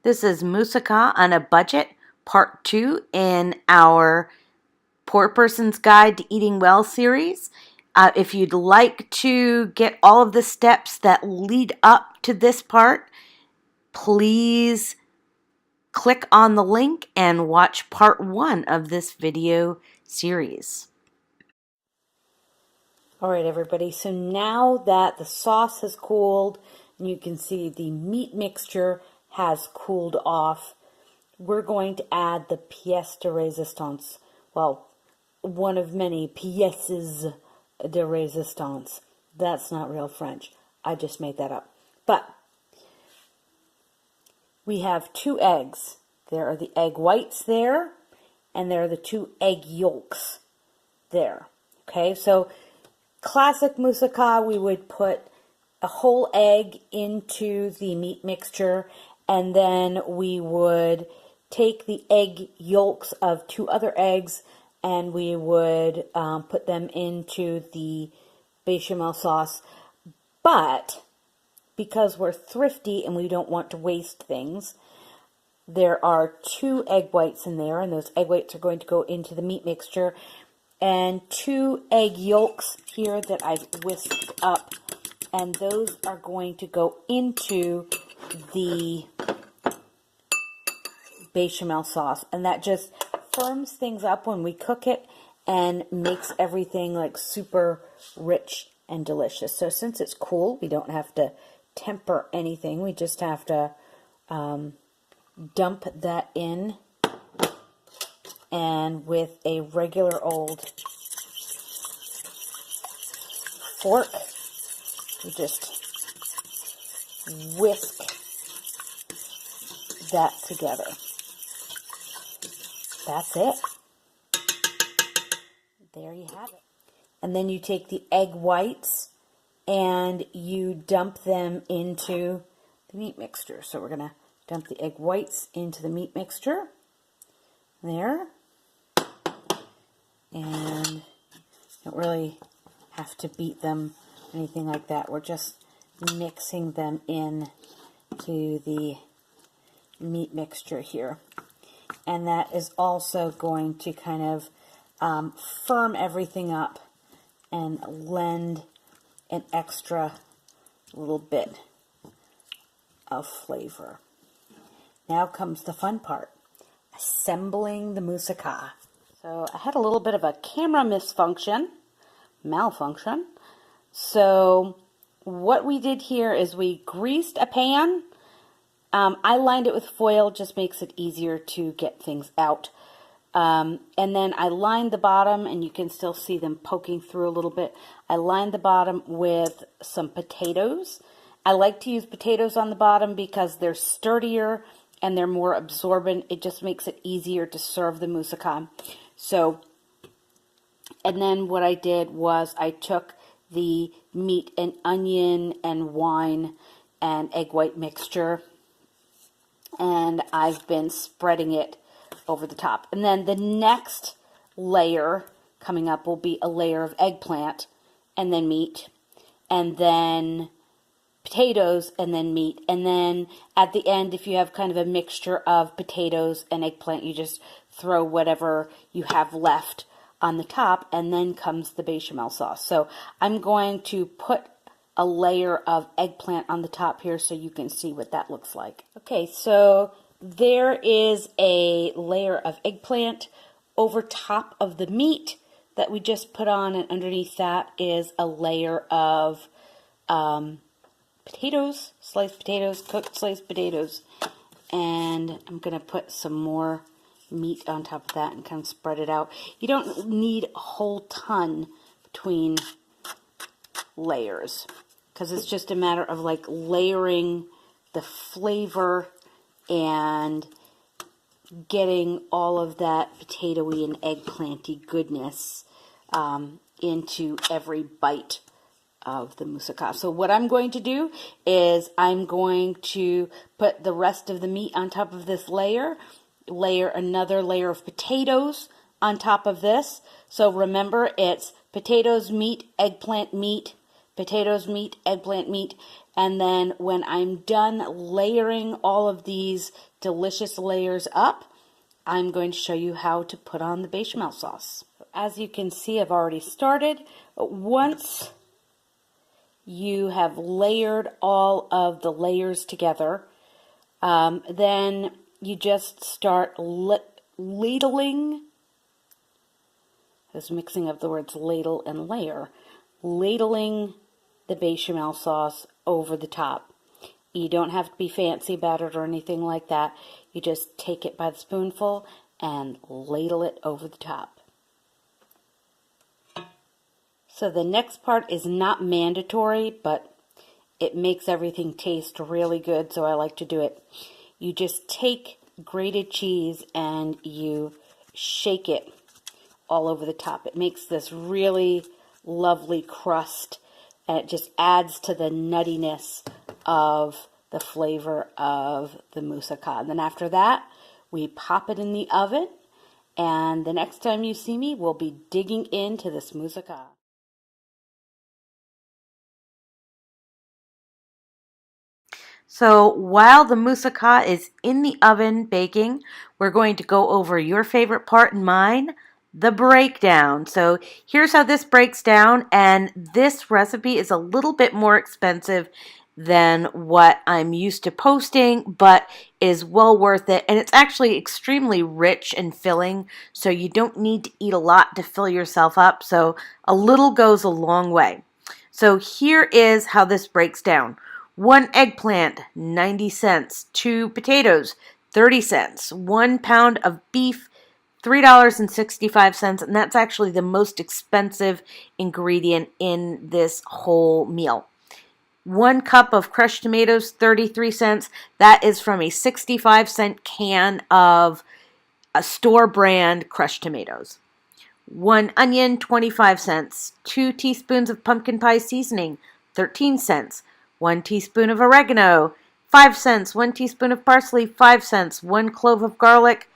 This is Moussaka on a Budget, Part 2 in our Poor Person's Guide to Eating Well series. If you'd like to get all of the steps that lead up to this part, please click on the link and watch Part 1 of this video series. All right, everybody, so now that the sauce has cooled and you can see the meat mixture has cooled off, we're going to add the pièce de résistance. Well, one of many pièces de résistance. That's not real French. I just made that up. But we have 2 eggs. There are the egg whites there, and there are the 2 egg yolks there. Okay, so classic moussaka, we would put a whole egg into the meat mixture, and then we would take the egg yolks of 2 other eggs and we would put them into the bechamel sauce. But because we're thrifty and we don't want to waste things, there are 2 egg whites in there, and those egg whites are going to go into the meat mixture, and 2 egg yolks here that I've whisked up, and those are going to go into the bechamel sauce, and that just firms things up when we cook it and makes everything like super rich and delicious. So since it's cool, we don't have to temper anything. We just have to dump that in, and with a regular old fork, we just whisk that together. That's it. There you have it. And then you take the egg whites and you dump them into the meat mixture. So we're going to dump the egg whites into the meat mixture. There. And you don't really have to beat them, anything like that. We're just mixing them in to the meat mixture here. And that is also going to kind of firm everything up and lend an extra little bit of flavor. Now comes the fun part, assembling the moussaka. So I had a little bit of a camera malfunction. So what we did here is we greased a pan. I lined it with foil, just makes it easier to get things out. And then I lined the bottom, and you can still see them poking through a little bit. I lined the bottom with some potatoes. I like to use potatoes on the bottom because they're sturdier and they're more absorbent. It just makes it easier to serve the moussaka. So, and then what I did was I took the meat and onion and wine and egg white mixture, and I've been spreading it over the top. And then the next layer coming up will be a layer of eggplant, and then meat, and then potatoes, and then meat. And then at the end, if you have kind of a mixture of potatoes and eggplant, you just throw whatever you have left on the top, and then comes the bechamel sauce. So I'm going to put a layer of eggplant on the top here so you can see what that looks like. Okay, so there is a layer of eggplant over top of the meat that we just put on, and underneath that is a layer of potatoes, sliced potatoes, cooked sliced potatoes. And I'm going to put some more meat on top of that and kind of spread it out. You don't need a whole ton between layers, because it's just a matter of like layering the flavor and getting all of that potatoey and eggplanty goodness into every bite of the moussaka. So what I'm going to do is I'm going to put the rest of the meat on top of this layer another layer of potatoes on top of this. So remember, it's potatoes, meat, eggplant, meat, potatoes, meat, eggplant, meat, And then when I'm done layering all of these delicious layers up, I'm going to show you how to put on the bechamel sauce. As you can see, I've already started. Once you have layered all of the layers together, then you just start ladling. I was mixing up the words ladle and layer. Ladling the bechamel sauce over the top. You don't have to be fancy about it or anything like that. You just take it by the spoonful and ladle it over the top. So the next part is not mandatory, but it makes everything taste really good, so I like to do it. You just take grated cheese and you shake it all over the top. It makes this really lovely crust, and it just adds to the nuttiness of the flavor of the moussaka. And then after that, we pop it in the oven, and the next time you see me, we'll be digging into this moussaka. So while the moussaka is in the oven baking, we're going to go over your favorite part and mine, the breakdown. So here's how this breaks down, and this recipe is a little bit more expensive than what I'm used to posting, but is well worth it. And it's actually extremely rich and filling, so you don't need to eat a lot to fill yourself up. So a little goes a long way. So here is how this breaks down. 1 eggplant, 90 cents. 2 potatoes, 30 cents. 1 pound of beef, $3.65, and that's actually the most expensive ingredient in this whole meal. 1 cup of crushed tomatoes, 33 cents. That is from a 65-cent can of a store brand crushed tomatoes. 1 onion, 25 cents. 2 teaspoons of pumpkin pie seasoning, 13 cents. 1 teaspoon of oregano, 5 cents. 1 teaspoon of parsley, 5 cents. 1 clove of garlic,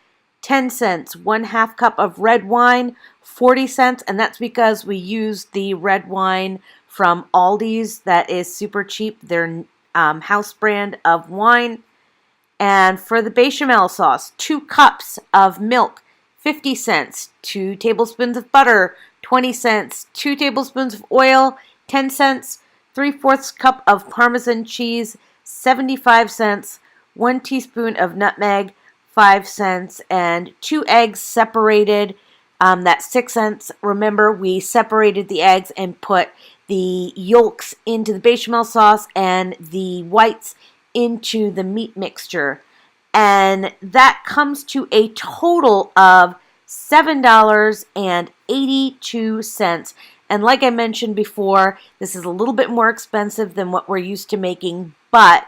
10 cents. 1/2 cup of red wine, 40 cents. And that's because we use the red wine from Aldi's that is super cheap. Their house brand of wine. And for the bechamel sauce, 2 cups of milk, 50 cents. 2 tablespoons of butter, 20 cents. 2 tablespoons of oil, 10 cents. 3/4 cup of Parmesan cheese, 75 cents. 1 teaspoon of nutmeg, 5 cents. And 2 eggs separated, that's 6 cents. Remember, we separated the eggs and put the yolks into the bechamel sauce and the whites into the meat mixture. And that comes to a total of $7.82. And like I mentioned before, this is a little bit more expensive than what we're used to making, but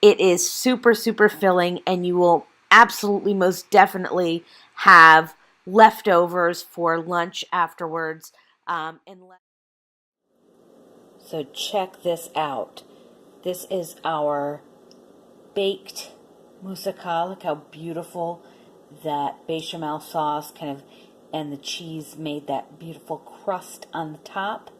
it is super, super filling, and you will absolutely, most definitely have leftovers for lunch afterwards. So check this out. This is our baked moussaka. Look how beautiful that bechamel sauce and the cheese made that beautiful crust on the top.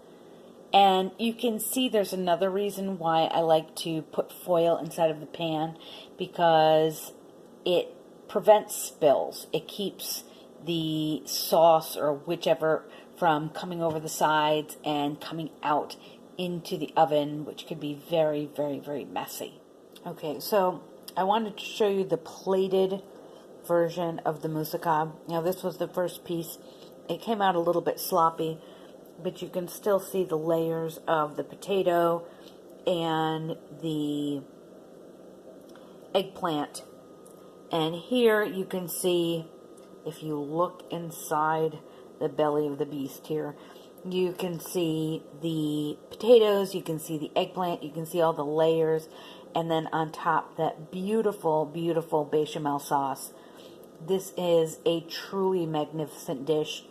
And you can see there's another reason why I like to put foil inside of the pan, because it prevents spills. It keeps the sauce or whichever from coming over the sides and coming out into the oven, which could be very, very, very messy. Okay, so I wanted to show you the plated version of the moussaka. Now, this was the first piece. It came out a little bit sloppy, but you can still see the layers of the potato and the eggplant. And here you can see, if you look inside the belly of the beast here, you can see the potatoes, you can see the eggplant, you can see all the layers, and then on top that beautiful, beautiful bechamel sauce. This is a truly magnificent dish,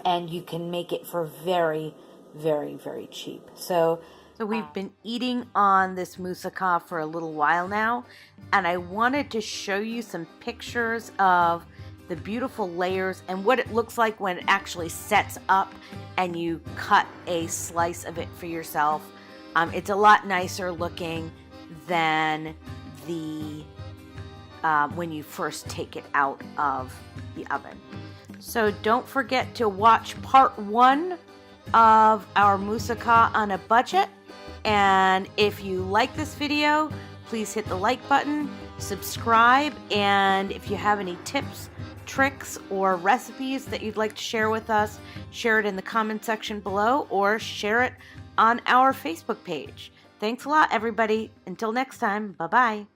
and you can make it for very, very, very cheap. So we've been eating on this moussaka for a little while now, and I wanted to show you some pictures of the beautiful layers and what it looks like when it actually sets up and you cut a slice of it for yourself. It's a lot nicer looking than the when you first take it out of the oven. So don't forget to watch part 1 of our moussaka on a budget. And if you like this video, please hit the like button, subscribe, and if you have any tips, tricks, or recipes that you'd like to share with us, share it in the comment section below or share it on our Facebook page. Thanks a lot, everybody. Until next time, bye-bye.